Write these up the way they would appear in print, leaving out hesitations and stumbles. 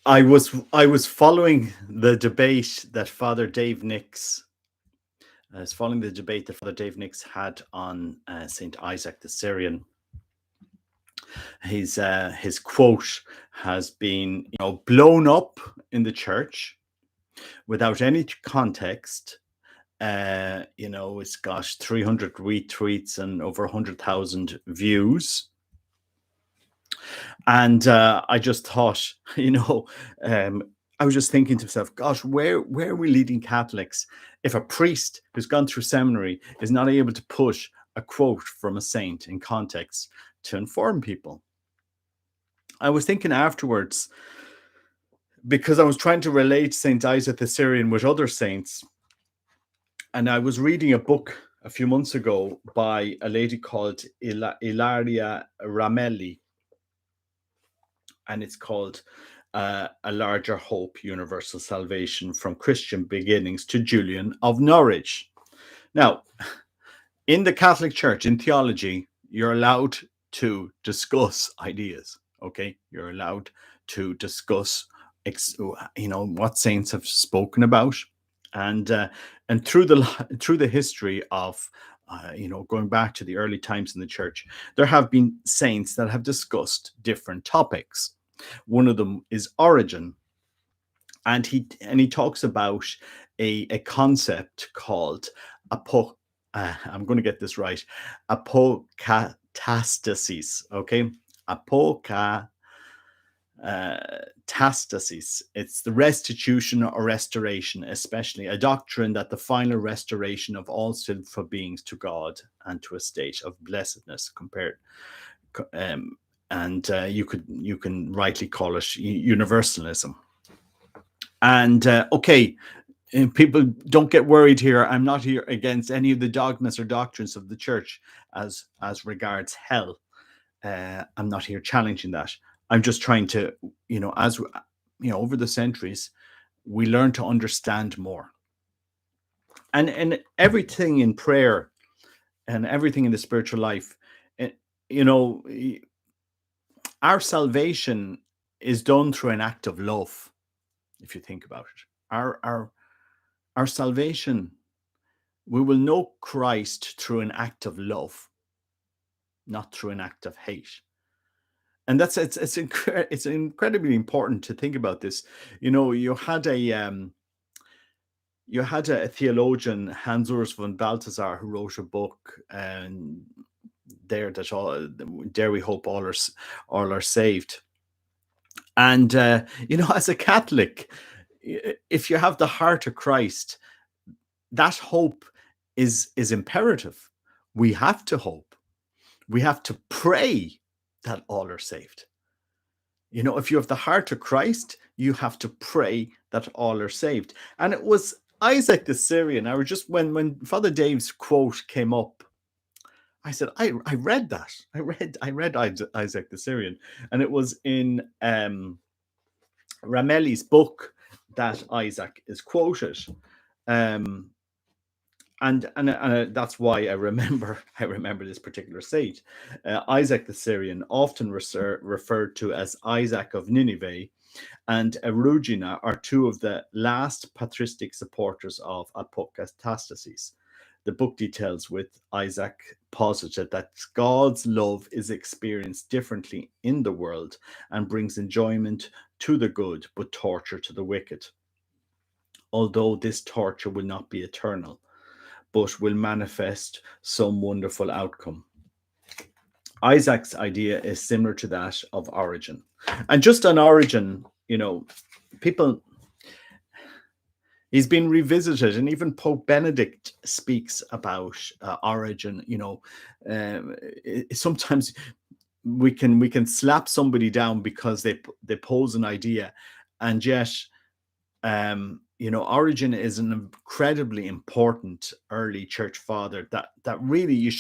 I was following the debate that Father Dave Nix I was following the debate that Father Dave Nix had on Saint Isaac the Syrian. His quote has been, blown up in the church without any context. It's got 300 retweets and over 100,000 views. And I just thought, I was just thinking to myself, gosh, where are we leading Catholics if a priest who's gone through seminary is not able to put a quote from a saint in context to inform people? I was thinking afterwards, because I was trying to relate Saint Isaac the Syrian with other saints, and I was reading a book a few months ago by a lady called Ilaria Ramelli, and it's called A Larger Hope, Universal Salvation from Christian Beginnings to Julian of Norwich. Now, in the Catholic Church, in theology, you're allowed to discuss ideas, okay? You're allowed to discuss, what saints have spoken about. And through the history of going back to the early times in the church, there have been saints that have discussed different topics. One of them is Origen, and he talks about a concept called I'm going to get this right, apokatastasis. Okay, apokatastasis. It's the restitution or restoration, especially a doctrine that the final restoration of all sinful beings to God and to a state of blessedness compared. And you can rightly call it universalism. And okay, people, don't get worried here. I'm not here against any of the dogmas or doctrines of the church as regards hell. I'm not here challenging that. I'm just trying to, as over the centuries, we learn to understand more. And everything in prayer and everything in the spiritual life, our salvation is done through an act of love. If you think about it, our salvation, we will know Christ through an act of love, not through an act of hate. And it's incredibly important to think about this. You had a theologian, Hans Urs von Balthasar, who wrote a book, and there we hope all are saved. And as a Catholic, if you have the heart of Christ, that hope is imperative. We have to hope. We have to pray that all are saved. If you have the heart of Christ, you have to pray that all are saved. And it was Isaac the Syrian. I was just when Father Dave's quote came up, I said, I read that. I read Isaac the Syrian, and it was in Ramelli's book that Isaac is quoted. And that's why I remember this particular saint. Isaac the Syrian, often referred to as Isaac of Nineveh, and Erugena are two of the last patristic supporters of apokatastasis. The book details with Isaac posited that God's love is experienced differently in the world and brings enjoyment to the good, but torture to the wicked. Although this torture will not be eternal, but will manifest some wonderful outcome. Isaac's idea is similar to that of Origen. And just on Origen, people, he's been revisited, and even Pope Benedict speaks about Origen. Sometimes we can slap somebody down because they pose an idea, and yet Origen is an incredibly important early church father that really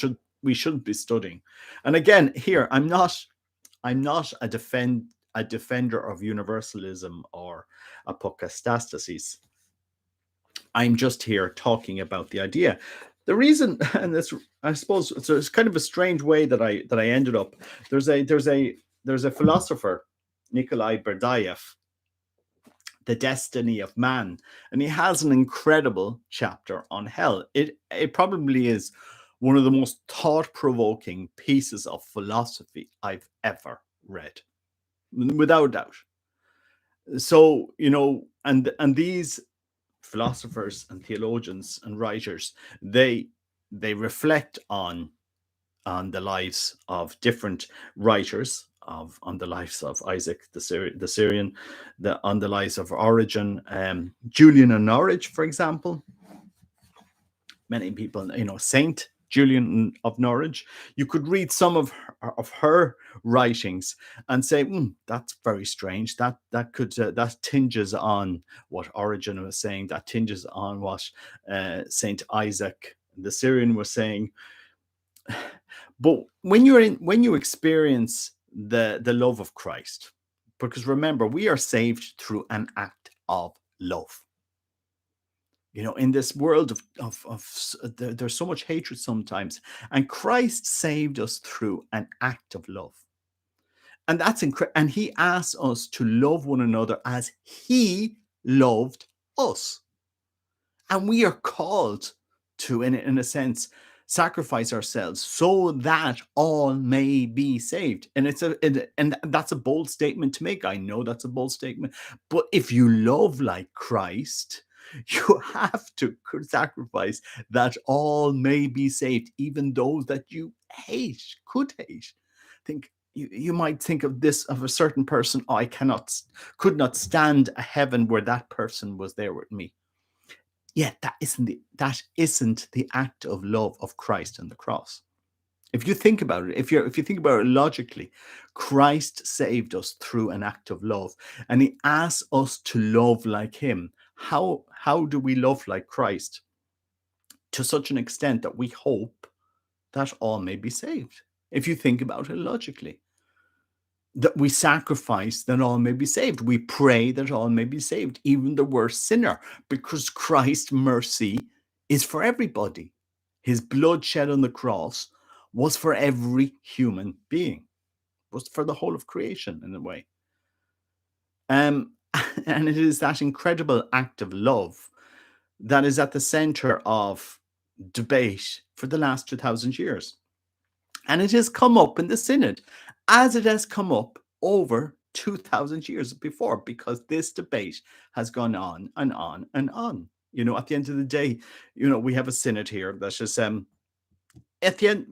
we shouldn't be studying. And again, here I'm not a defender of universalism or apokatastasis. I'm just here talking about the idea. The reason, and this, I suppose, it's kind of a strange way that I ended up. There's a philosopher, Nikolai Berdyaev, the destiny of man, and he has an incredible chapter on hell. It probably is one of the most thought-provoking pieces of philosophy I've ever read, without doubt. So, and these philosophers and theologians and writers, they reflect on the lives of different writers, on the lives of Isaac the Syrian, on the lives of Origen, Julian of Norwich, for example. Many people, Saint Julian of Norwich. You could read some of her writings and say, that's very strange. That tinges on what Origen was saying. That tinges on what Saint Isaac the Syrian was saying. But when you experience the love of Christ, because remember, we are saved through an act of love. In this world there's so much hatred sometimes, and Christ saved us through an act of love. And that's incredible. And he asks us to love one another as he loved us. And we are called to, in a sense, sacrifice ourselves so that all may be saved. And and that's a bold statement to make. I know that's a bold statement. But if you love like Christ, you have to sacrifice that all may be saved, even those that you could hate. Think you might think of a certain person. I could not stand a heaven where that person was there with me. Yet that isn't the act of love of Christ and the cross. If you think about it, if you think about it logically, Christ saved us through an act of love, and he asks us to love like him. How do we love like Christ? To such an extent that we hope that all may be saved. If you think about it logically, that we sacrifice that all may be saved. We pray that all may be saved, even the worst sinner, because Christ's mercy is for everybody. His blood shed on the cross was for every human being, was for the whole of creation in a way. And it is that incredible act of love that is at the center of debate for the last 2,000 years. And it has come up in the Synod, as it has come up over 2,000 years before, because this debate has gone on and on and on. At the end of the day, we have a Synod here that's just at the end,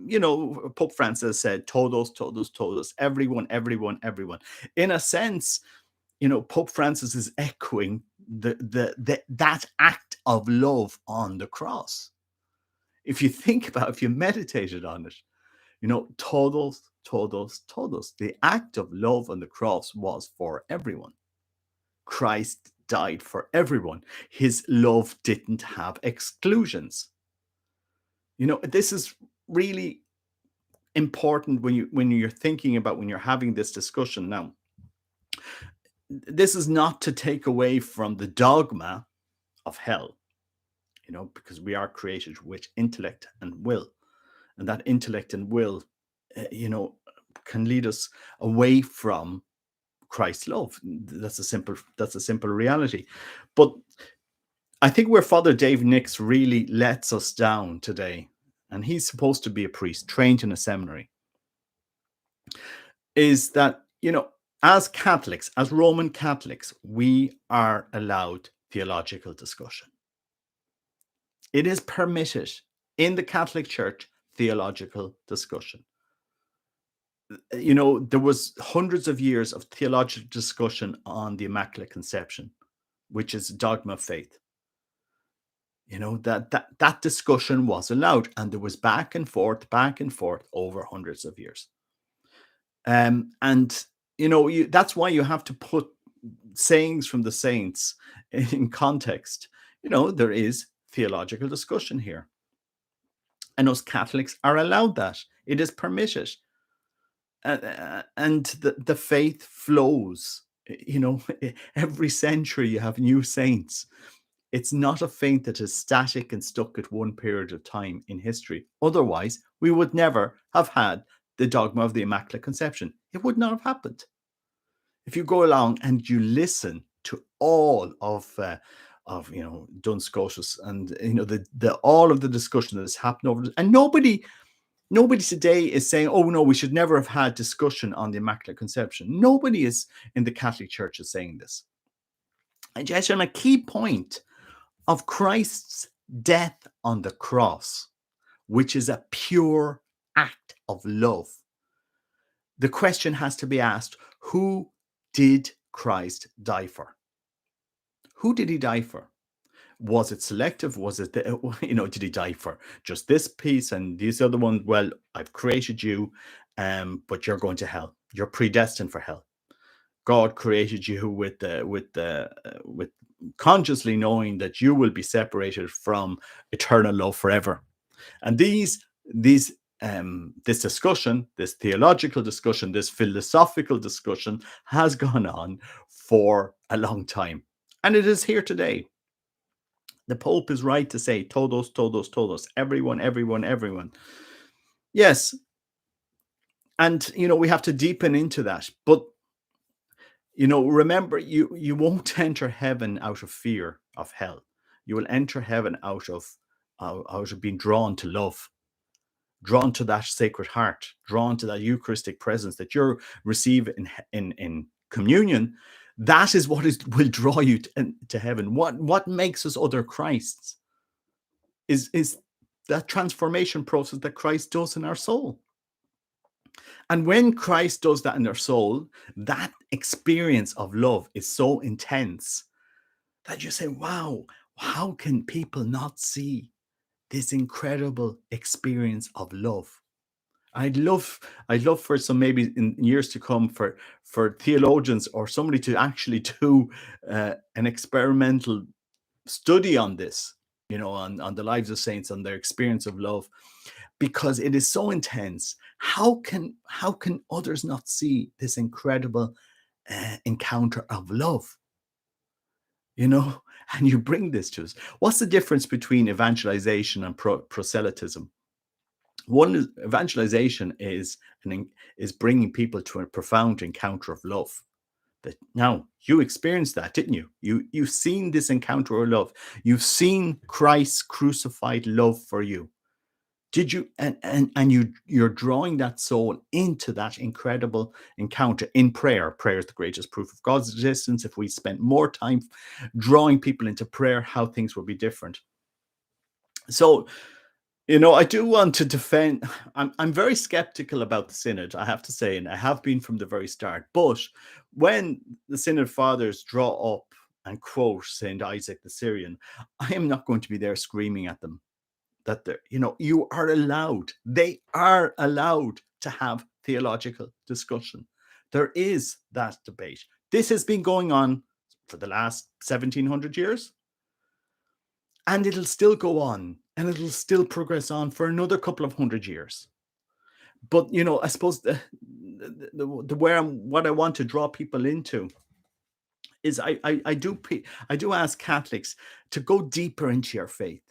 Pope Francis said, todos, todos, todos, everyone, everyone, everyone. In a sense, Pope Francis is echoing that act of love on the cross. If you meditated on it, todos, todos, todos. The act of love on the cross was for everyone. Christ died for everyone. His love didn't have exclusions. This is really important when you're thinking about, when you're having this discussion. Now, this is not to take away from the dogma of hell, because we are created with intellect and will, and that intellect and will can lead us away from Christ's love. That's a simple reality. But I think where Father Dave Nix really lets us down today, and he's supposed to be a priest trained in a seminary, is that, as Catholics, as Roman Catholics, we are allowed theological discussion. It is permitted in the Catholic Church, theological discussion. There was hundreds of years of theological discussion on the Immaculate Conception, which is dogma of faith. That discussion was allowed, and there was back and forth over hundreds of years. And that's why you have to put sayings from the saints in context. There is theological discussion here, and us Catholics are allowed that. It is permitted. And the faith flows. Every century you have new saints. It's not a faith that is static and stuck at one period of time in history. Otherwise, we would never have had the dogma of the Immaculate Conception. It would not have happened. If you go along and you listen to all of Duns Scotus, and the all of the discussion that has happened over this. And nobody today is saying, oh no, we should never have had discussion on the Immaculate Conception. Nobody is in the Catholic Church is saying this. And just on a key point of Christ's death on the cross, which is a pure act of love, the question has to be asked, who did Christ die for? Who did he die for? Was it selective? Was it, did he die for just this piece and these other ones? Well, I've created you, but you're going to hell. You're predestined for hell. God created you with consciously knowing that you will be separated from eternal love forever. And this discussion, this theological discussion, this philosophical discussion has gone on for a long time. And it is here today. The Pope is right to say, todos, todos, todos, everyone, everyone, everyone. Yes. And, we have to deepen into that. But, remember, you won't enter heaven out of fear of hell. You will enter heaven out of being drawn to love, drawn to that Sacred Heart, drawn to that Eucharistic presence that you receive in communion. That is what will draw you to heaven. What makes us other Christs is that transformation process that Christ does in our soul. And when Christ does that in our soul, that experience of love is so intense that you say, wow, how can people not see this incredible experience of love? I'd love for some, maybe in years to come, for theologians or somebody to actually do an experimental study on this, on the lives of saints, on their experience of love, because it is so intense. How can others not see this incredible encounter of love? And you bring this to us. What's the difference between evangelization and proselytism? One is evangelization is bringing people to a profound encounter of love. That now you experienced that, didn't you? You've seen this encounter of love. You've seen Christ's crucified love for you. Did you? And you're drawing that soul into that incredible encounter in prayer. Prayer is the greatest proof of God's existence. If we spent more time drawing people into prayer, how things would be different. So, I do want to defend. I'm very skeptical about the synod, I have to say, and I have been from the very start. But when the synod fathers draw up and quote Saint Isaac the Syrian, I am not going to be there screaming at them that you are allowed. They are allowed to have theological discussion. There is that debate. This has been going on for the last 1700 years. And it'll still go on, and it'll still progress on for another couple of 100 years. But I suppose what I want to draw people into is I do ask Catholics to go deeper into your faith,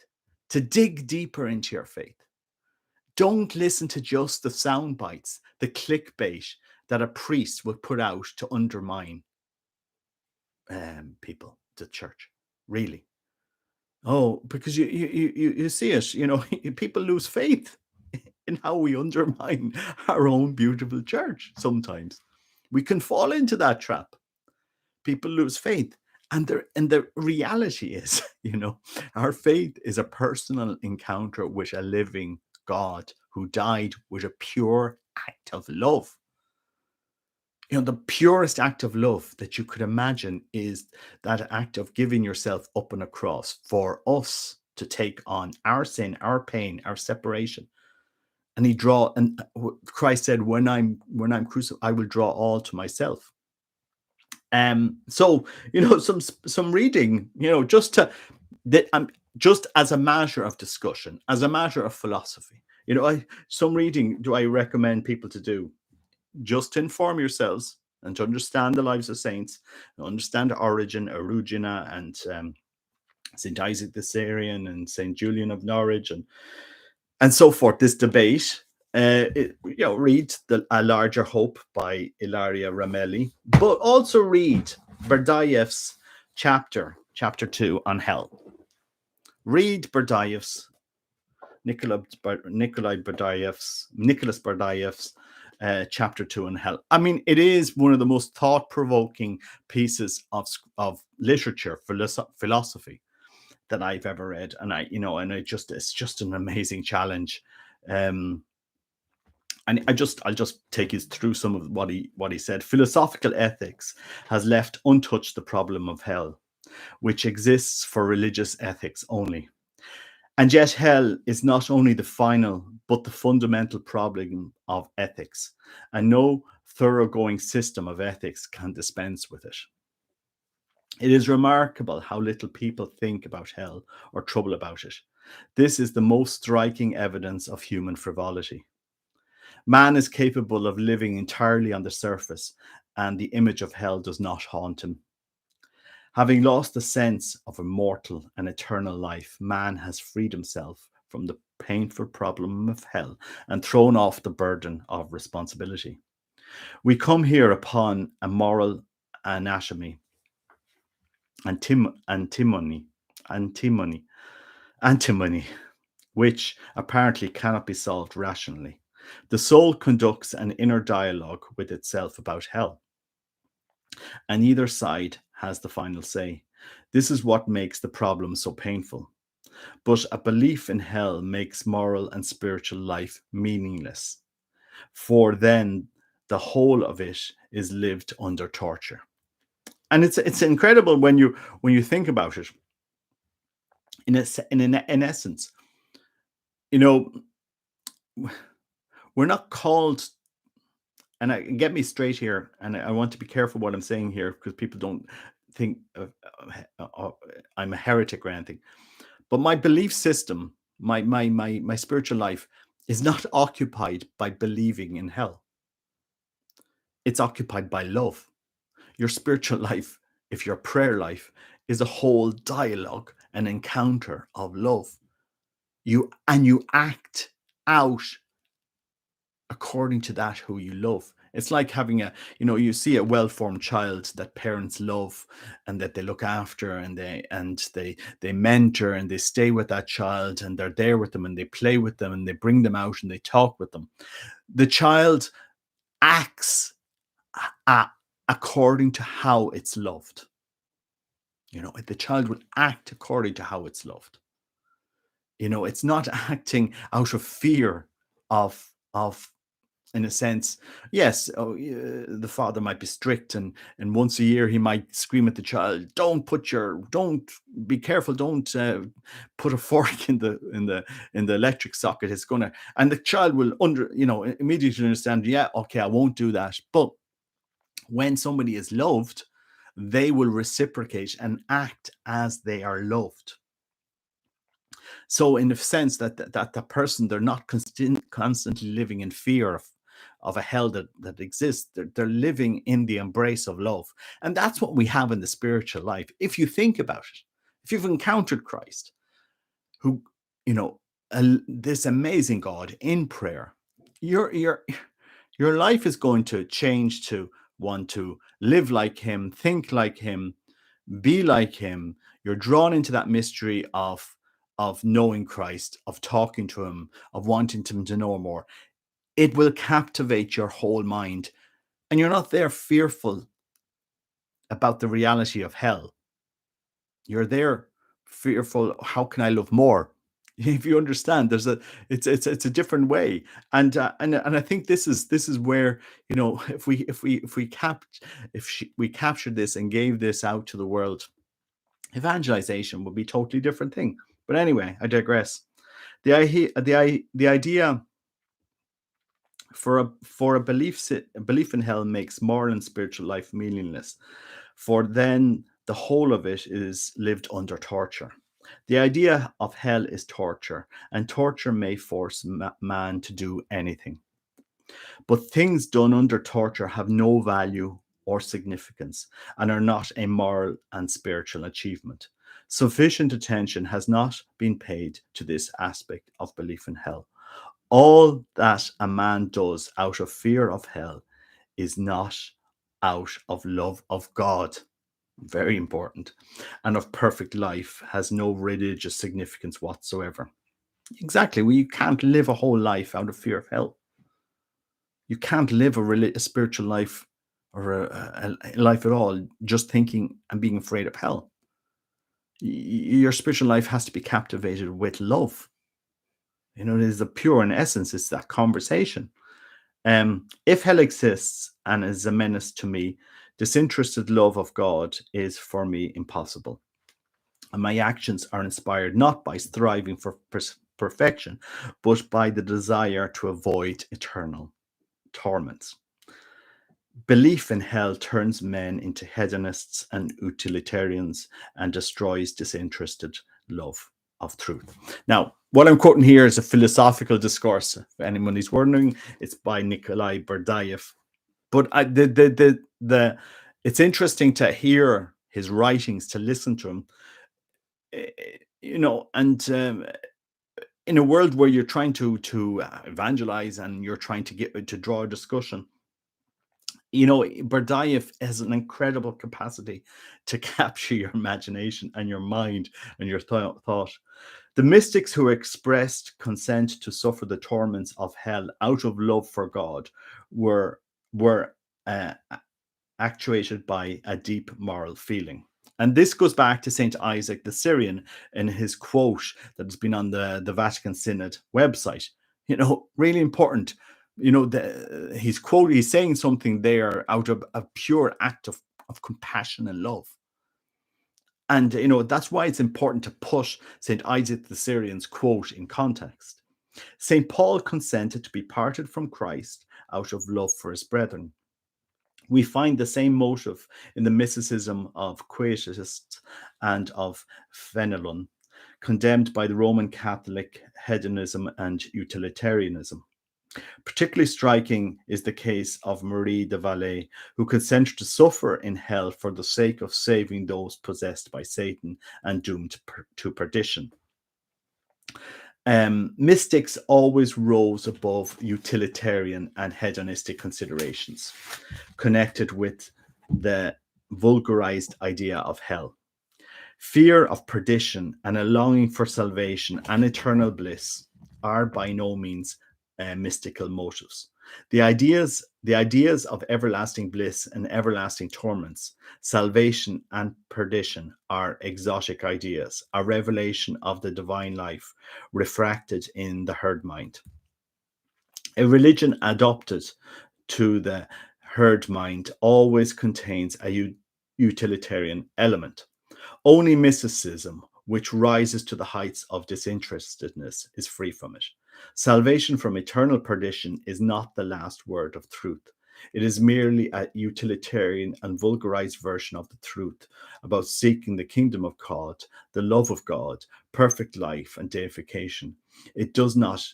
to dig deeper into your faith. Don't listen to just the sound bites, the clickbait that a priest would put out to undermine people, the church, really. Oh, because you see it, people lose faith in how we undermine our own beautiful church. Sometimes we can fall into that trap. People lose faith. And the reality is, our faith is a personal encounter with a living God who died with a pure act of love. The purest act of love that you could imagine is that act of giving yourself up on a cross for us to take on our sin, our pain, our separation. And Christ said, when I'm crucified, I will draw all to myself. So, some reading, just as a matter of discussion, as a matter of philosophy, some reading do I recommend people to do, just to inform yourselves and to understand the lives of saints, understand Origen, Erugena, and St. Isaac the Syrian and St. Julian of Norwich and so forth. This debate, read A Larger Hope by Ilaria Ramelli, but also read Berdyaev's chapter 2 on hell. Read Berdyaev's Nicholas Berdyaev's chapter 2 on hell. I mean, it is one of the most thought-provoking pieces of literature, philosophy that I've ever read, and it's just an amazing challenge. And I'll just take you through some of what he said. Philosophical ethics has left untouched the problem of hell, which exists for religious ethics only. And yet hell is not only the final, but the fundamental problem of ethics, and no thoroughgoing system of ethics can dispense with it. It is remarkable how little people think about hell or trouble about it. This is the most striking evidence of human frivolity. Man is capable of living entirely on the surface, and the image of hell does not haunt him. Having lost the sense of immortal and eternal life, man has freed himself from the painful problem of hell and thrown off the burden of responsibility. We come here upon a moral antimony, which apparently cannot be solved rationally. The soul conducts an inner dialogue with itself about hell, and either side has the final say. This is what makes the problem so painful. But a belief in hell makes moral and spiritual life meaningless, for then the whole of it is lived under torture. And it's incredible when you think about it. In essence, we're not called, and get me straight here, and I want to be careful what I'm saying here because people don't think I'm a heretic or anything. But my belief system, my spiritual life, is not occupied by believing in hell. It's occupied by love. Your spiritual life, if your prayer life, is a whole dialogue, an encounter of love. You act out according to that who you love. It's like having you see a well-formed child that parents love and that they look after, and they mentor and they stay with that child, and they're there with them and they play with them and they bring them out and they talk with them. The child acts according to how it's loved. The child will act according to how it's loved. It's not acting out of fear of in a sense. Yes, the father might be strict, and once a year he might scream at the child, don't be careful, don't put a fork in the electric socket, it's gonna, and the child will immediately understand, yeah, okay, I won't do that. But when somebody is loved, they will reciprocate and act as they are loved. So in the sense that the person, they're not constantly living in fear of a hell that exists. They're living in the embrace of love. And that's what we have in the spiritual life. If you think about it, if you've encountered Christ, who, this amazing God in prayer, your life is going to change to want to live like him, think like him, be like him. You're drawn into that mystery of knowing Christ, of talking to him, of wanting him to know more. It will captivate your whole mind, and you're not there fearful about the reality of hell. You're there fearful, how can I love more? If you understand, it's a different way, and I think this is where, if we captured this and gave this out to the world, evangelization would be a totally different thing. But anyway, I digress. The idea for a belief in hell makes moral and spiritual life meaningless, for then the whole of it is lived under torture. The idea of hell is torture, and torture may force man to do anything. But things done under torture have no value or significance and are not a moral and spiritual achievement. Sufficient attention has not been paid to this aspect of belief in hell. All that a man does out of fear of hell is not out of love of God. very important, and of perfect life has no religious significance whatsoever. Exactly. Well, you can't live a whole life out of fear of hell. You can't live a spiritual life or a life at all just thinking and being afraid of hell. Your spiritual life has to be captivated with love. You know, it is the pure in essence, it's that conversation. If hell exists and is a menace to me, disinterested love of God is for me impossible. And my actions are inspired not by striving for perfection, but by the desire to avoid eternal torments. Belief in hell turns men into hedonists and utilitarians and destroys disinterested love of truth. Now, what I'm quoting here is a philosophical discourse. If anyone is wondering, it's by Nikolai Berdyaev. But it's interesting to hear his writings, to listen to him, and in a world where you're trying to evangelize and you're trying to get to draw a discussion. Berdyaev has an incredible capacity to capture your imagination and your mind and your thought. The mystics who expressed consent to suffer the torments of hell out of love for God were uh, actuated by a deep moral feeling. And this goes back to St. Isaac the Syrian in his quote that has been on the Vatican Synod website. Really important. He's saying something there out of a pure act of compassion and love. And, that's why it's important to put St. Isaac the Syrian's quote in context. St. Paul consented to be parted from Christ out of love for his brethren. We find the same motive in the mysticism of Quietists and of Fenelon, condemned by the Roman Catholic hedonism and utilitarianism. Particularly striking is the case of Marie de Vallée, who consented to suffer in hell for the sake of saving those possessed by Satan and doomed to perdition. Mystics always rose above utilitarian and hedonistic considerations connected with the vulgarized idea of hell. Fear of perdition and a longing for salvation and eternal bliss are by no means mystical motives. The ideas of everlasting bliss and everlasting torments, salvation and perdition are exotic ideas, a revelation of the divine life refracted in the herd mind. A religion adopted to the herd mind always contains a utilitarian element. Only mysticism, which rises to the heights of disinterestedness, is free from it. Salvation from eternal perdition is not the last word of truth. It is merely a utilitarian and vulgarized version of the truth about seeking the kingdom of God, the love of God, perfect life, and deification. It does not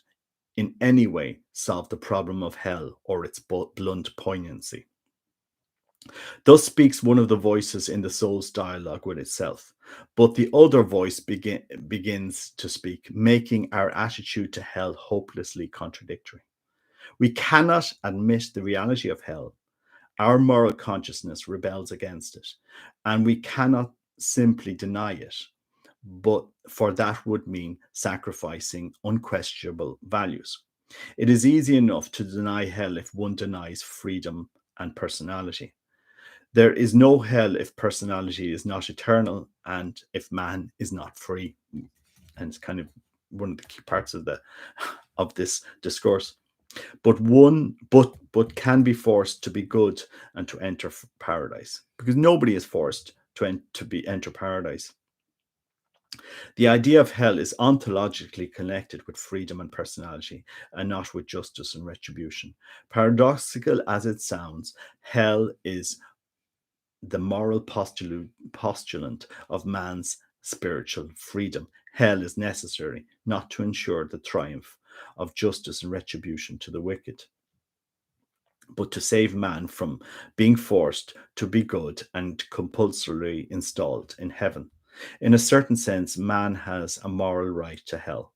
in any way solve the problem of hell or its blunt poignancy. Thus speaks one of the voices in the soul's dialogue with itself, but the other voice begins to speak, making our attitude to hell hopelessly contradictory. We cannot admit the reality of hell. Our moral consciousness rebels against it, and we cannot simply deny it, but for that would mean sacrificing unquestionable values. It is easy enough to deny hell if one denies freedom and personality. There is no hell if personality is not eternal and if man is not free. And it's kind of one of the key parts of this discourse. But can be forced to be good and to enter paradise, because nobody is forced to enter paradise. The idea of hell is ontologically connected with freedom and personality, and not with justice and retribution. Paradoxical as it sounds, hell is the moral postulant of man's spiritual freedom. Hell is necessary not to ensure the triumph of justice and retribution to the wicked, but to save man from being forced to be good and compulsorily installed in heaven. In a certain sense, man has a moral right to hell,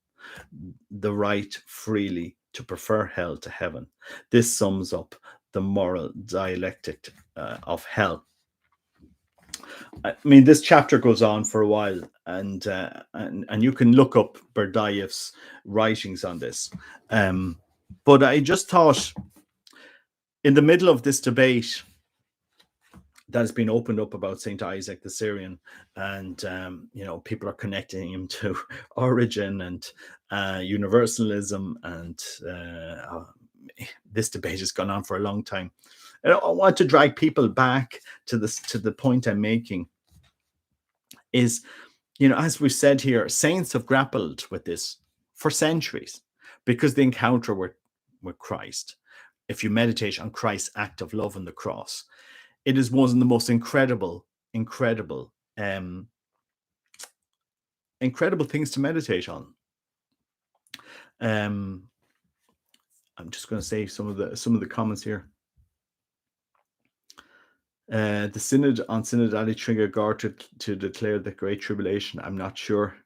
the right freely to prefer hell to heaven. This sums up the moral dialectic of hell. I mean, this chapter goes on for a while, and you can look up Berdyaev's writings on this. But I just thought, in the middle of this debate that has been opened up about Saint Isaac the Syrian, and people are connecting him to Origin and universalism, and this debate has gone on for a long time. And I want to drag people back to the point I'm making. Is, as we said here, saints have grappled with this for centuries because the encounter with Christ. If you meditate on Christ's act of love on the cross, it is one of the most incredible things to meditate on. I'm just going to say some of the comments here. The synod on synodality trigger God to declare the Great Tribulation. I'm not sure.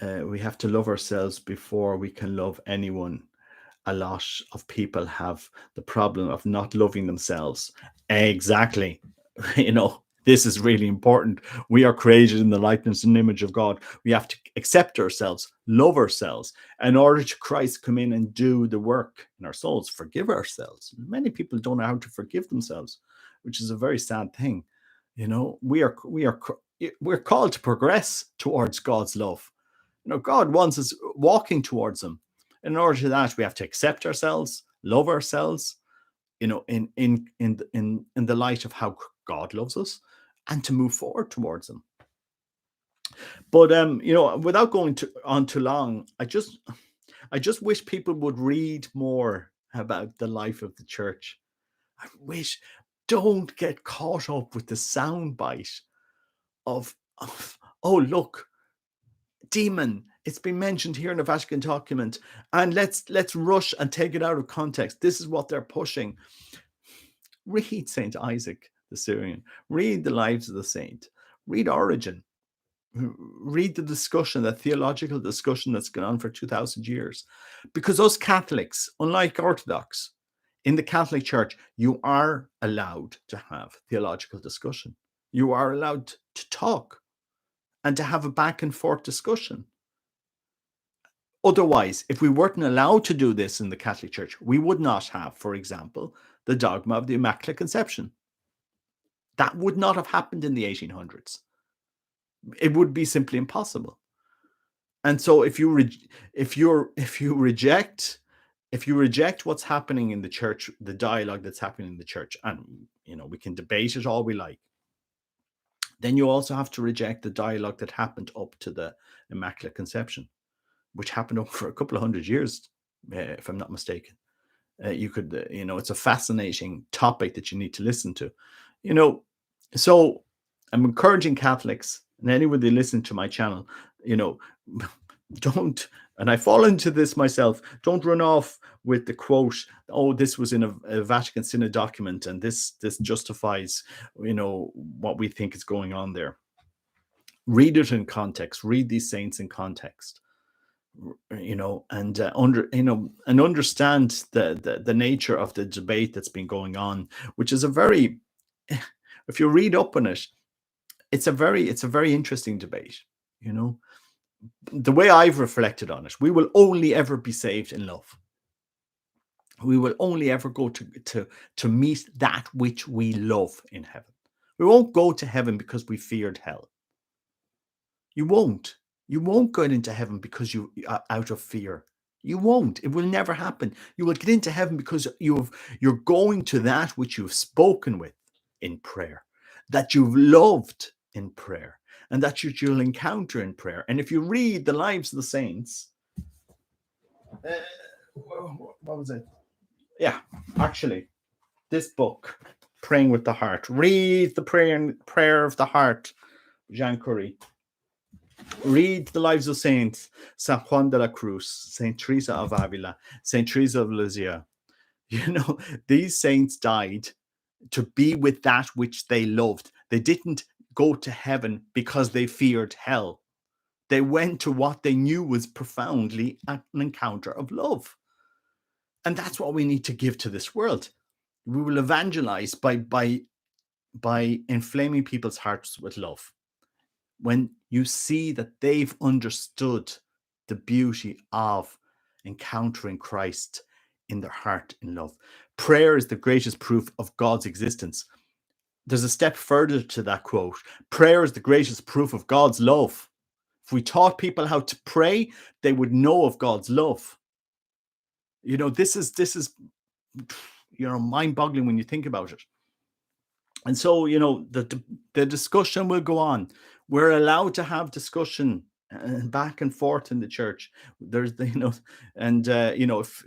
We have to love ourselves before we can love anyone. A lot of people have the problem of not loving themselves. Exactly. This is really important. We are created in the likeness and image of God. We have to accept ourselves, love ourselves, in order to Christ come in and do the work in our souls, forgive ourselves. Many people don't know how to forgive themselves, which is a very sad thing. We're called to progress towards God's love. God wants us walking towards him. In order to that, we have to accept ourselves, love ourselves, in the light of how God loves us, and to move forward towards him. But without going on too long, I just wish people would read more about the life of the church. I wish, don't get caught up with the soundbite of oh, look, demon, it's been mentioned here in a Vatican document, and let's rush and take it out of context. This is what they're pushing. Read Saint Isaac the Syrian, read the lives of the saint, read Origin, read the discussion, that theological discussion that's gone on for 2,000 years. Because us Catholics, unlike Orthodox, in the Catholic Church, you are allowed to have theological discussion. You are allowed to talk and to have a back and forth discussion. Otherwise, if we weren't allowed to do this in the Catholic Church, we would not have, for example, the dogma of the Immaculate Conception. That would not have happened in the 1800s. It would be simply impossible. And so if you reject what's happening in the church, the dialogue that's happening in the church, and we can debate it all we like, then you also have to reject the dialogue that happened up to the Immaculate Conception, which happened over a couple of hundred years, if I'm not mistaken. It's a fascinating topic that you need to listen to. So I'm encouraging Catholics and anyone that listen to my channel, don't, and I fall into this myself, don't run off with the quote, oh, this was in a Vatican Synod document and this justifies, what we think is going on there. Read it in context, read these saints in context, and understand the nature of the debate that's been going on, which is a very, if you read up on it, it's a very interesting debate. The way I've reflected on it, we will only ever be saved in love. We will only ever go to meet that which we love in heaven. We won't go to heaven because we feared hell. You won't get into heaven because you are out of fear. You won't. It will never happen. You will get into heaven because you're going to that which you've spoken with in prayer, that you've loved in prayer, and that you'll encounter in prayer. And if you read the lives of the saints, what was it? Yeah, actually, this book, Praying with the Heart. Read the prayer of the heart, Jean Curie. Read the lives of saints, San Juan de la Cruz, Saint Teresa of Avila, Saint Teresa of Lisieux. These saints died to be with that which they loved. They didn't go to heaven because they feared hell. They went to what they knew was profoundly an encounter of love. And that's what we need to give to this world. We will evangelize by inflaming people's hearts with love. When you see that they've understood the beauty of encountering Christ in their heart in love. Prayer is the greatest proof of God's existence. There's a step further to that quote. Prayer is the greatest proof of God's love. If we taught people how to pray, they would know of God's love. This is mind-boggling when you think about it. And so, the discussion will go on. We're allowed to have discussion back and forth in the church. There's and if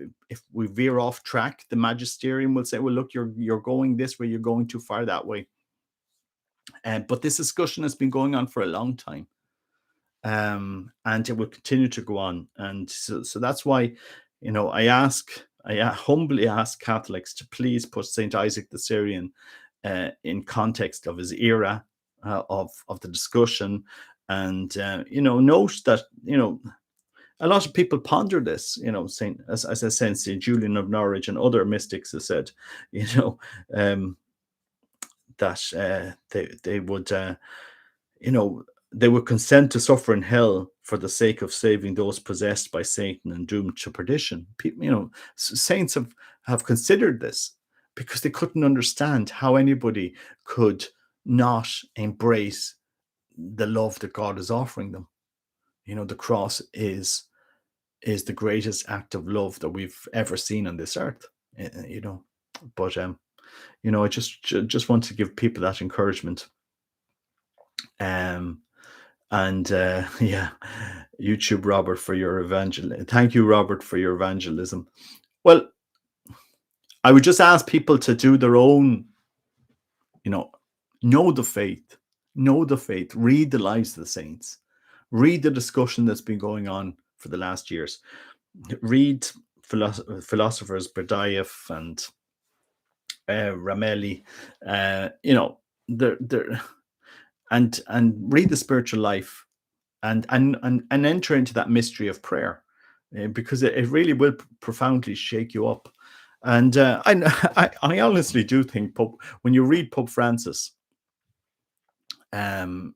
we veer off track, the magisterium will say, well, look, you're going this way, you're going too far that way. But this discussion has been going on for a long time. And it will continue to go on. And so that's why, I humbly ask Catholics to please put St. Isaac the Syrian in context of his era, of the discussion, and note that a lot of people ponder this. As I said, St. Julian of Norwich and other mystics have said, that they would they would consent to suffer in hell for the sake of saving those possessed by Satan and doomed to perdition. Saints have considered this, because they couldn't understand how anybody could not embrace the love that God is offering them. The cross is the greatest act of love that we've ever seen on this earth. But I just want to give people that encouragement. YouTube Robert for your evangelism. Thank you, Robert, for your evangelism. Well, I would just ask people to do their own, know the faith, read the lives of the saints, read the discussion that's been going on for the last years, read philosophers Berdyaev and Ramelli, and read the spiritual life, and enter into that mystery of prayer, because it really will profoundly shake you up. And I honestly do think when you read Pope Francis, and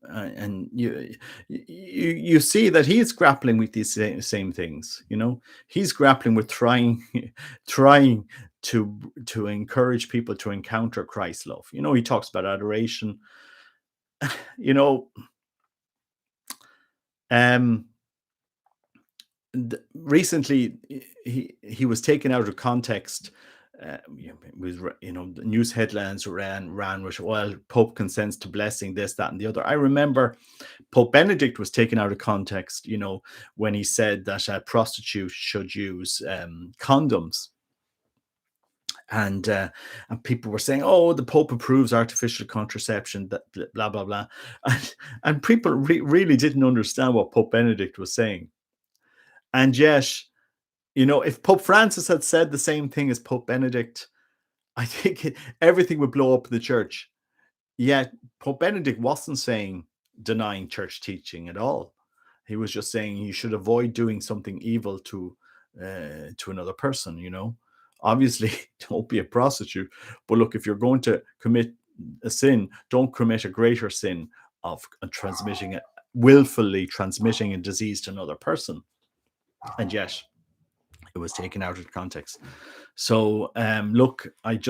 you see that he is grappling with these same things. He's grappling with trying to encourage people to encounter Christ's love. He talks about adoration. Recently he was taken out of context. It was, the news headlines ran with, well, Pope consents to blessing this, that, and the other. I remember Pope Benedict was taken out of context, when he said that a prostitute should use condoms. And people were saying, oh, the Pope approves artificial contraception, that blah, blah, blah. And people really didn't understand what Pope Benedict was saying. And yet, if Pope Francis had said the same thing as Pope Benedict, I think everything would blow up in the church. Yet Pope Benedict wasn't denying church teaching at all. He was just saying you should avoid doing something evil to another person. Obviously, don't be a prostitute. But look, if you're going to commit a sin, don't commit a greater sin of willfully transmitting a disease to another person. And yet, it was taken out of context. So, look, I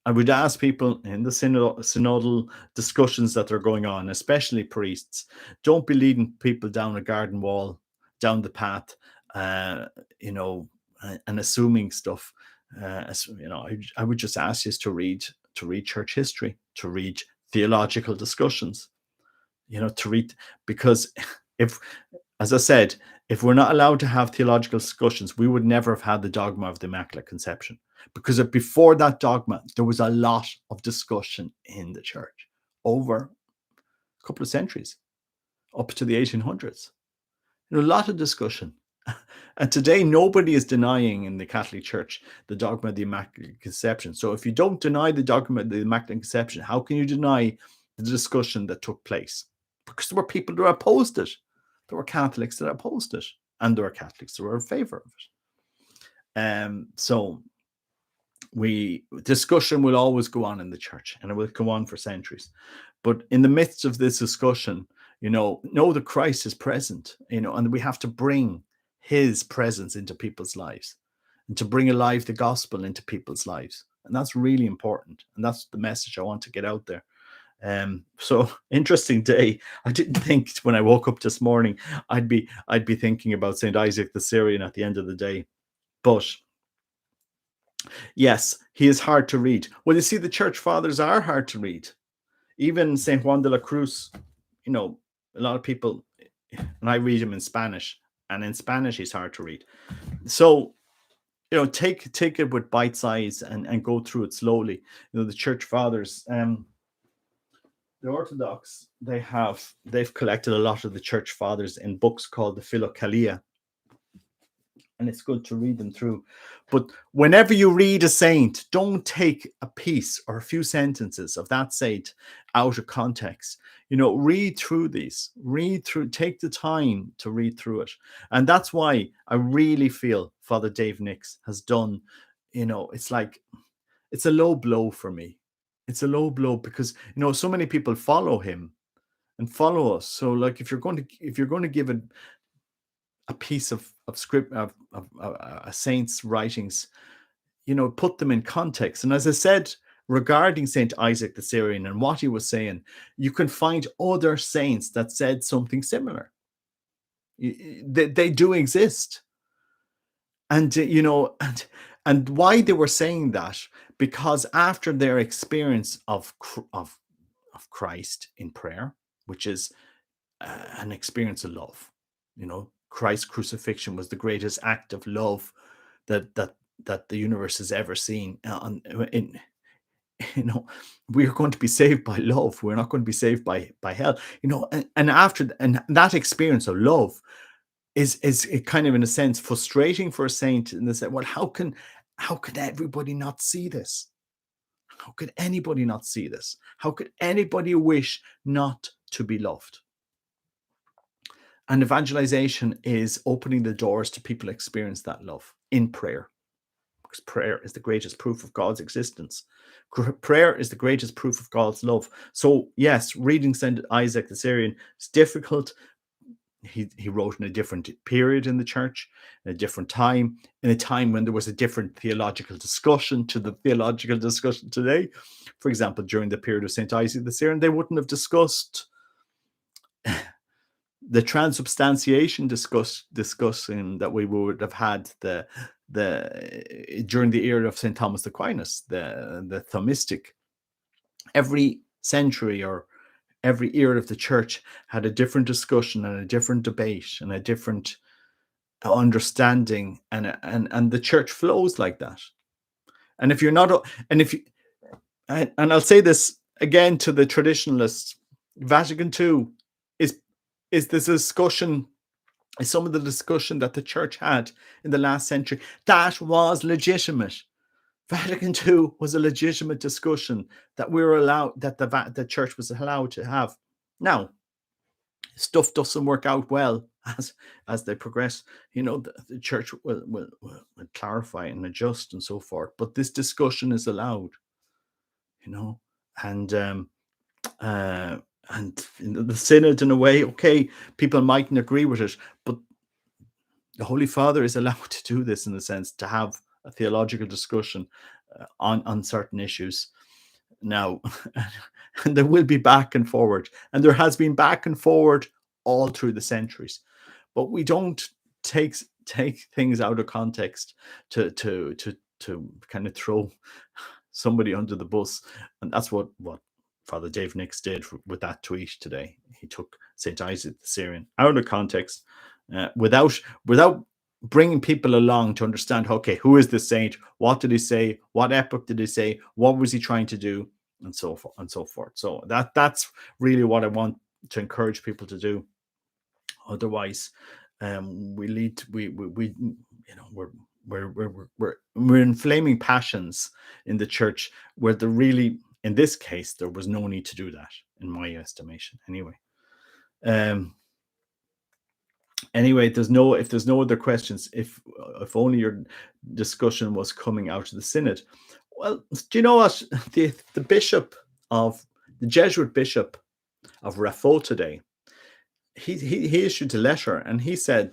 would ask people in the synodal discussions that are going on, especially priests, don't be leading people down a garden wall, down the path, and assuming stuff. I would just ask you to read church history, to read theological discussions, to read, because as I said, if we're not allowed to have theological discussions, we would never have had the dogma of the Immaculate Conception. Because before that dogma, there was a lot of discussion in the church over a couple of centuries, up to the 1800s. A lot of discussion. And today, nobody is denying in the Catholic Church the dogma of the Immaculate Conception. So if you don't deny the dogma of the Immaculate Conception, how can you deny the discussion that took place? Because there were people that opposed it. There were Catholics that opposed it, and there were Catholics that were in favor of it. So discussion will always go on in the church, and it will go on for centuries. But in the midst of this discussion, know that Christ is present, and we have to bring his presence into people's lives, and to bring alive the gospel into people's lives. And that's really important. And that's the message I want to get out there. So interesting day. I didn't think when I woke up this morning I'd be thinking about Saint Isaac the Syrian at the end of the day. But yes, he is hard to read. Well, you see, the church fathers are hard to read. Even Saint Juan de la Cruz, a lot of people, and I read him in Spanish, and in Spanish he's hard to read. So take it with bite size and go through it slowly. The church fathers, the Orthodox, they've collected a lot of the church fathers in books called the Philokalia, and it's good to read them through. But whenever you read a saint, don't take a piece or a few sentences of that saint out of context. Read through these, take the time to read through it. And that's why I really feel Father Dave Nix has done, it's like, it's a low blow for me. It's a low blow because, so many people follow him and follow us. So like, if you're going to give a piece of script of a saint's writings, put them in context. And as I said regarding Saint Isaac the Syrian and what he was saying, you can find other saints that said something similar. They do exist. And and why they were saying that, because after their experience of Christ in prayer, which is an experience of love, Christ's crucifixion was the greatest act of love that the universe has ever seen. We're going to be saved by love. We're not going to be saved by hell. And after that experience of love is it kind of, in a sense, frustrating for a saint. And they say, well, how could everybody not see this? How could anybody not see this? How could anybody wish not to be loved? And evangelization is opening the doors to people experience that love in prayer, because prayer is the greatest proof of God's existence. Prayer is the greatest proof of God's love. So yes, reading Saint Isaac the Syrian is difficult. He wrote in a different period in the church, in a different time, in a time when there was a different theological discussion to the theological discussion today. For example, during the period of Saint Isaac the Syrian, they wouldn't have discussed the transubstantiation discussing that we would have had during the era of St. Thomas Aquinas, the Thomistic. Every century or every era of the church had a different discussion and a different debate and a different understanding, and the church flows like that. And if you're not, and I'll say this again to the traditionalists, Vatican II is this discussion, is some of the discussion that the church had in the last century that was legitimate. Vatican II was a legitimate discussion that we were allowed, that the church was allowed to have. Now, stuff doesn't work out well as they progress. The church will clarify and adjust and so forth. But this discussion is allowed. And the synod, in a way, okay, people mightn't agree with it, but the Holy Father is allowed to do this, in a sense, to have a theological discussion on certain issues. Now, and there will be back and forward, and there has been back and forward all through the centuries, but we don't take things out of context to kind of throw somebody under the bus. And that's what Father Dave Nix did with that tweet today. He took St. Isaac the Syrian out of context, without bringing people along to understand, okay, who is this saint? What did he say? What epoch did he say? What was he trying to do? And so forth and so forth. So that's really what I want to encourage people to do. Otherwise, we're inflaming passions in the church where in this case, there was no need to do that, in my estimation, anyway. Anyway, if there's no other questions, if only your discussion was coming out of the synod. Well, do you know what the bishop of the Jesuit bishop of Raffo today, he issued a letter, and he said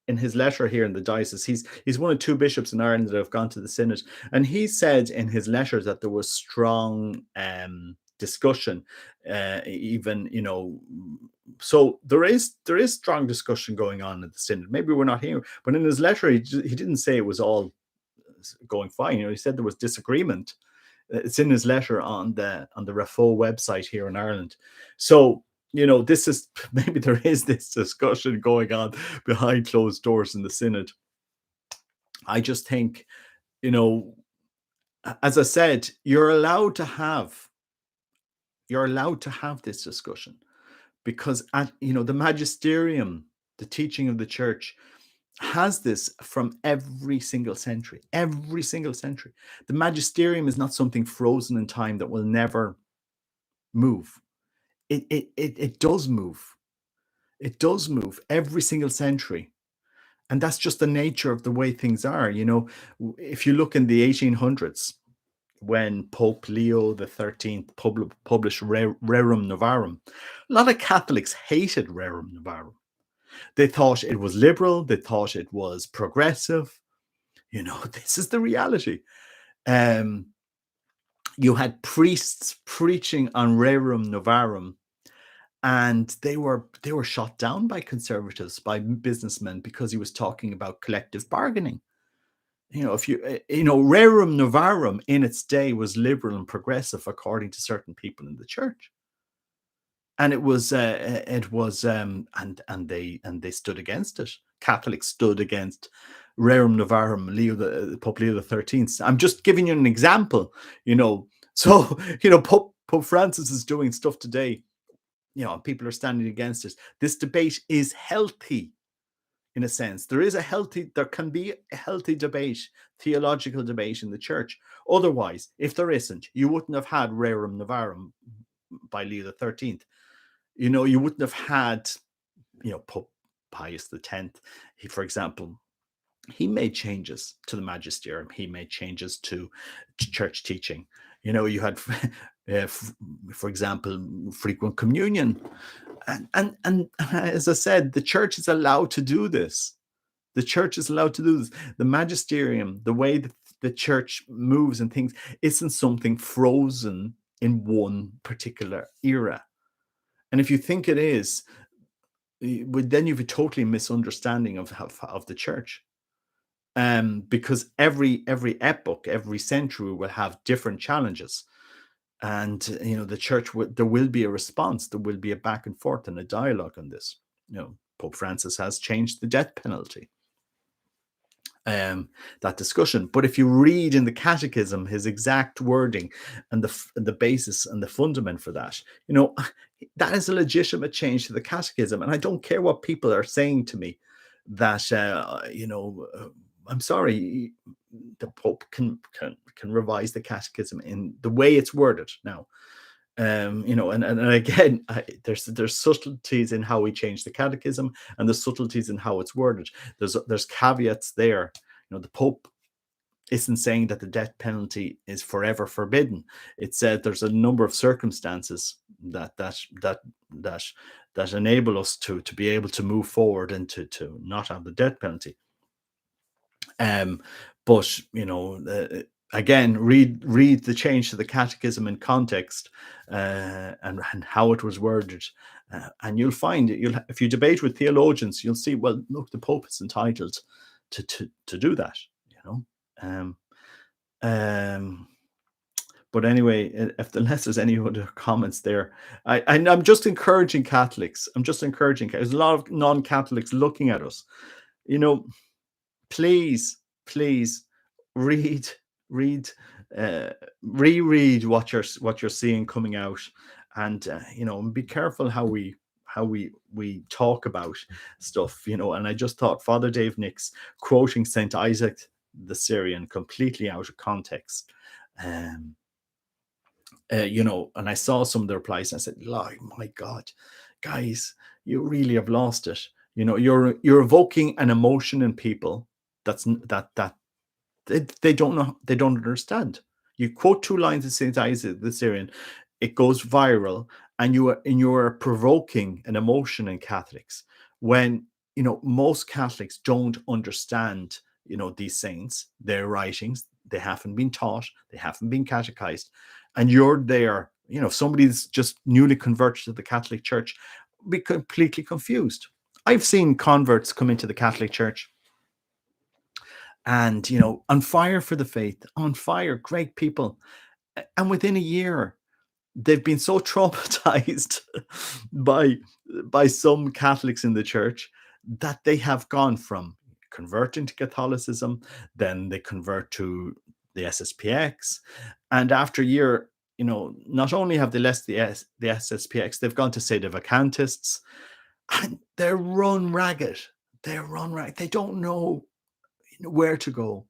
in his letter here in the diocese, he's one of two bishops in Ireland that have gone to the synod, and he said in his letter that there was strong discussion, even so there is strong discussion going on at the synod. Maybe we're not here, but in his letter he didn't say it was all going fine. He said there was disagreement. It's in his letter on the Raffo website here in Ireland. So this is maybe there is this discussion going on behind closed doors in the synod. I just think, as I said, you're allowed to have this discussion, because the magisterium, the teaching of the church, has this from every single century. The magisterium is not something frozen in time that will never move. It does move. It does move every single century. And that's just the nature of the way things are. If you look in the 1800s, when Pope Leo XIII published Rerum Novarum, a lot of Catholics hated Rerum Novarum. They thought it was liberal. They thought it was progressive. This is the reality. You had priests preaching on Rerum Novarum, and they were shot down by conservatives, by businessmen, because he was talking about collective bargaining. If Rerum Novarum in its day was liberal and progressive according to certain people in the church, and it was and they stood against it. Catholics stood against Rerum Novarum, Pope Leo XIII. I'm just giving you an example. So Pope Francis is doing stuff today. People are standing against it. This debate is healthy, in a sense. There can be a healthy debate, theological debate in the church. Otherwise, if there isn't, you wouldn't have had Rerum Novarum by Leo XIII. You wouldn't have had, Pope Pius X. For example, he made changes to the magisterium. He made changes to church teaching. You had, for example, frequent communion. And as I said, the church is allowed to do this. The magisterium, the way that the church moves and things, isn't something frozen in one particular era. And if you think it is, then you have a totally misunderstanding of the church. Because every epoch, every century will have different challenges. And the church, there will be a response, there will be a back and forth and a dialogue on this. Pope Francis has changed the death penalty, that discussion. But if you read in the catechism his exact wording and the basis and the fundament for that, that is a legitimate change to the catechism. And I don't care what people are saying to me that I'm sorry, the Pope can revise the catechism in the way it's worded now. And again, there's subtleties in how we change the catechism, and the subtleties in how it's worded. There's caveats there. The Pope isn't saying that the death penalty is forever forbidden. It said there's a number of circumstances that enable us to be able to move forward and to not have the death penalty. But again, read the change to the catechism in context, and how it was worded, and you'll find if you debate with theologians, you'll see, well, look, the Pope is entitled to do that. But anyway, unless there's any other comments there, I'm just encouraging Catholics. There's a lot of non-Catholics looking at us. Please read, reread what you're seeing coming out, and be careful how we talk about stuff. And I just thought Father Dave Nix quoting Saint Isaac the Syrian completely out of context. And I saw some of the replies, and I said, my God, guys, you really have lost it. You're evoking an emotion in people that they don't know, they don't understand. You quote two lines of Saint Isaac the Syrian, it goes viral, and you are provoking an emotion in Catholics when most Catholics don't understand these saints, their writings. They haven't been taught, they haven't been catechized, and you're there. If somebody's just newly converted to the Catholic Church, be completely confused. I've seen converts come into the Catholic Church and on fire for the faith, on fire, great people, and within a year they've been so traumatized by some Catholics in the church that they have gone from converting to Catholicism, then they convert to the SSPX, and after a year, not only have they left the SSPX, they've gone to say the vacantists, and they're run ragged. They're run ragged. They don't know where to go,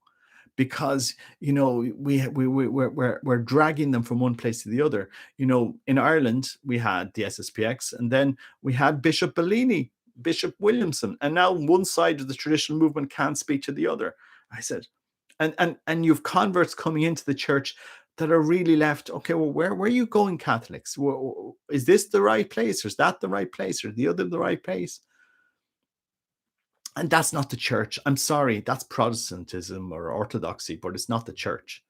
because we're dragging them from one place to the other. In Ireland we had the SSPX, and then we had Bishop Bellini, Bishop Williamson, and now one side of the traditional movement can't speak to the other. I said, and you've converts coming into the church that are really left. Okay, well, where are you going, Catholics? Is this the right place, or is that the right place, or the other the right place? And that's not the church. I'm sorry, that's Protestantism or Orthodoxy, but it's not the church.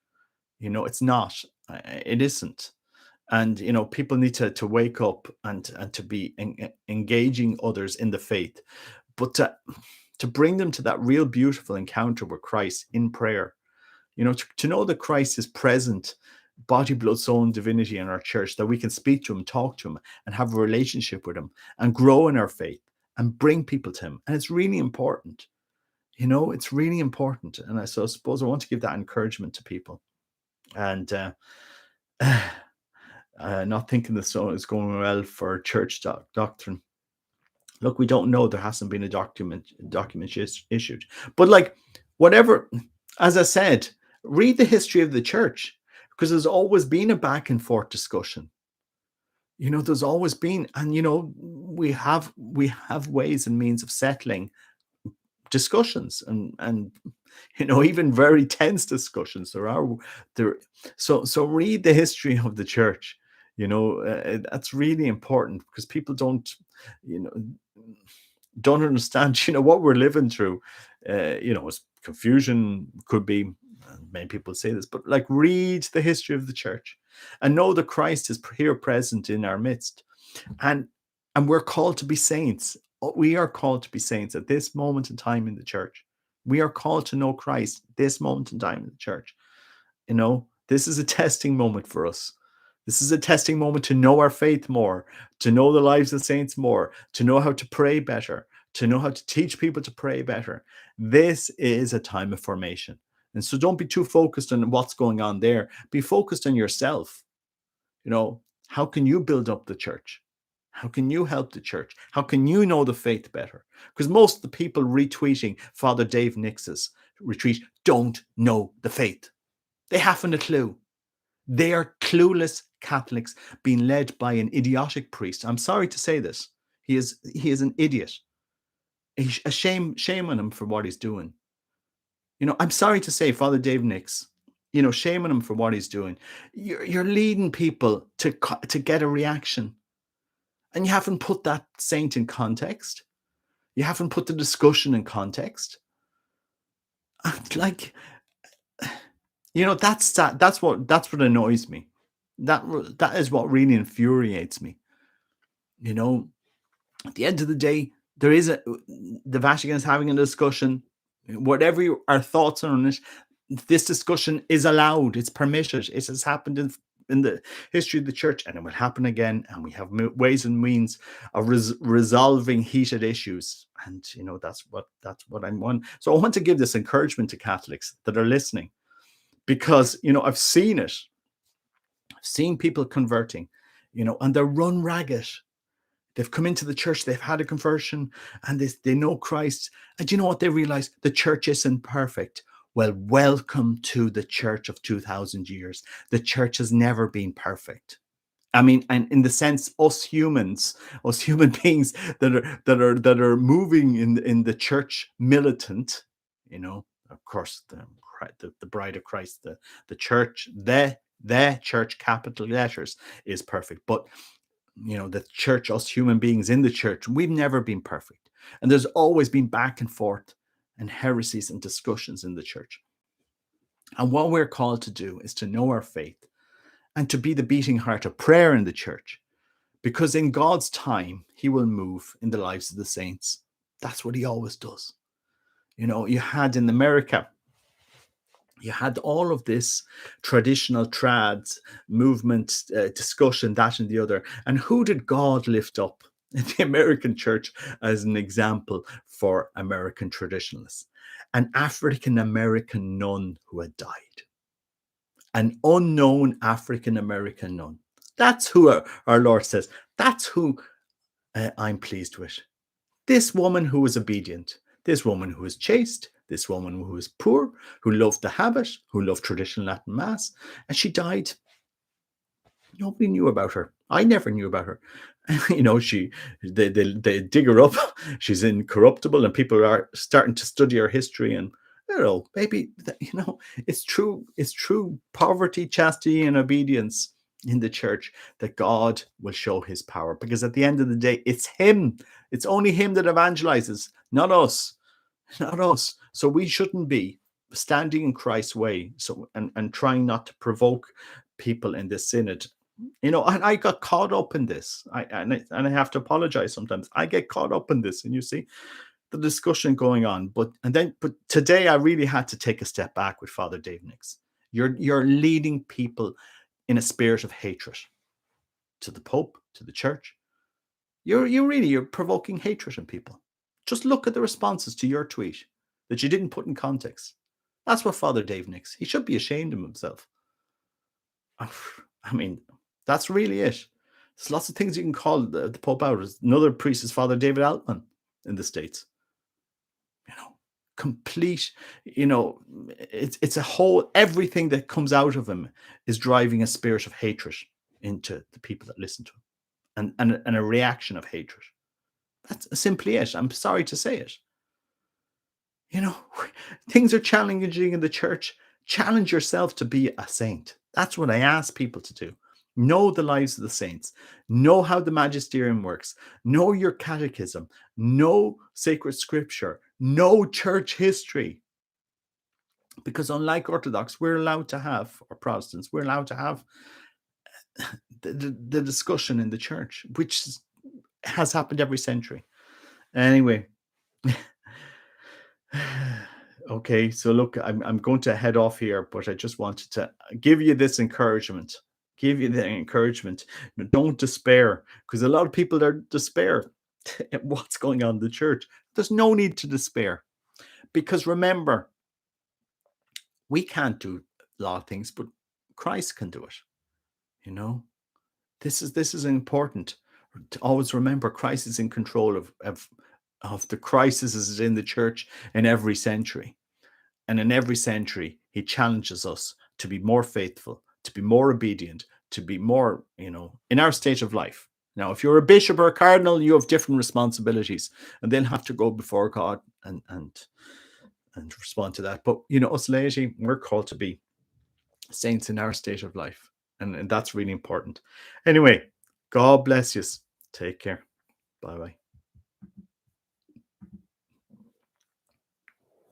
It's not. It isn't. And people need to wake up and to be engaging others in the faith, but to bring them to that real beautiful encounter with Christ in prayer. To know that Christ is present, body, blood, soul, and divinity in our church, that we can speak to him, talk to him, and have a relationship with him, and grow in our faith, and bring people to him. And it's really important. It's really important. And I suppose I want to give that encouragement to people. And not thinking the song is going well for church doctrine. Look, we don't know. There hasn't been a document issued. But whatever, as I said, read the history of the church, because there's always been a back and forth discussion. There's always been, and we have ways and means of settling discussions, and even very tense discussions. So read the history of the church. That's really important, because people don't understand what we're living through. Confusion could be, many people say this, but read the history of the church and know that Christ is here present in our midst, and we're called to be saints. We are called to be saints at this moment in time in the church. We are called to know Christ this moment in time in the church. This is a testing moment for us. This is a testing moment to know our faith more, to know the lives of saints more, to know how to pray better, to know how to teach people to pray better. This is a time of formation. And so don't be too focused on what's going on there. Be focused on yourself. How can you build up the church? How can you help the church? How can you know the faith better? Because most of the people retweeting Father Dave Nix's retweet don't know the faith. They haven't a clue. They are clueless Catholics being led by an idiotic priest. I'm sorry to say this. He is an idiot. A shame on him for what he's doing. I'm sorry to say, Father Dave Nix, shame on him for what he's doing. You're leading people to get a reaction. And you haven't put that saint in context. You haven't put the discussion in context. That's what annoys me. That is what really infuriates me. At the end of the day, the Vatican is having a discussion. Whatever our thoughts are on it, this discussion is allowed. It's permitted. It has happened in the history of the church, and it will happen again. And we have ways and means of resolving heated issues. And that's what I want. So I want to give this encouragement to Catholics that are listening, because I've seen it. I've seen people converting, and they're run ragged. They've come into the church, they've had a conversion, and they know Christ. And you know what they realize? The church isn't perfect. Well, welcome to the church of 2,000 years. The church has never been perfect. I mean, and in the sense, us humans, us human beings that are moving in the church militant, of course, the bride of Christ, the church, the church, capital letters, is perfect. But the church, us human beings in the church, we've never been perfect, and there's always been back and forth and heresies and discussions in the church. And what we're called to do is to know our faith and to be the beating heart of prayer in the church, because in God's time, he will move in the lives of the saints. That's what he always does. You had in America, you had all of this traditional trads movement, discussion, that and the other. And who did God lift up in the American church as an example for American traditionalists? An African American nun who had died. An unknown African American nun. That's who our Lord says. That's who I'm pleased with. This woman who was obedient, this woman who was chaste, this woman who was poor, who loved the habit, who loved traditional Latin Mass, and she died. Nobody knew about her. I never knew about her. They dig her up. She's incorruptible, and people are starting to study her history. And maybe it's true. It's true poverty, chastity, and obedience in the church that God will show his power, because at the end of the day, it's him. It's only him that evangelizes, not us. Not us. So we shouldn't be standing in Christ's way, and trying not to provoke people in this synod. And I got caught up in this. And I have to apologize sometimes. I get caught up in this, and you see the discussion going on. But today I really had to take a step back with Father Dave Nix. You're leading people in a spirit of hatred to the Pope, to the church. You're provoking hatred in people. Just look at the responses to your tweet that you didn't put in context. That's what Father Dave Nix. He should be ashamed of himself. I mean, that's really it. There's lots of things you can call the Pope out. Another priest is Father David Altman in the States. Complete, it's a whole, everything that comes out of him is driving a spirit of hatred into the people that listen to him, and a reaction of hatred. That's simply it. I'm sorry to say it. Things are challenging in the church. Challenge yourself to be a saint. That's what I ask people to do. Know the lives of the saints. Know how the magisterium works. Know your catechism. Know sacred scripture. Know church history. Because unlike Orthodox, we're allowed to have, or Protestants, we're allowed to have the discussion in the church, which has happened every century. Anyway. Okay, so look, I'm going to head off here, but I just wanted to give you this encouragement. Give you the encouragement. Don't despair, because a lot of people are despair at what's going on in the church. There's no need to despair, because remember, we can't do a lot of things, but Christ can do it. This is important to always remember. Christ is in control of the crises in the church in every century. And in every century, he challenges us to be more faithful, to be more obedient, to be more, in our state of life. Now, if you're a bishop or a cardinal, you have different responsibilities, and they'll have to go before God and respond to that. But, us laity, we're called to be saints in our state of life. And that's really important. Anyway, God bless you. Take care. Bye-bye.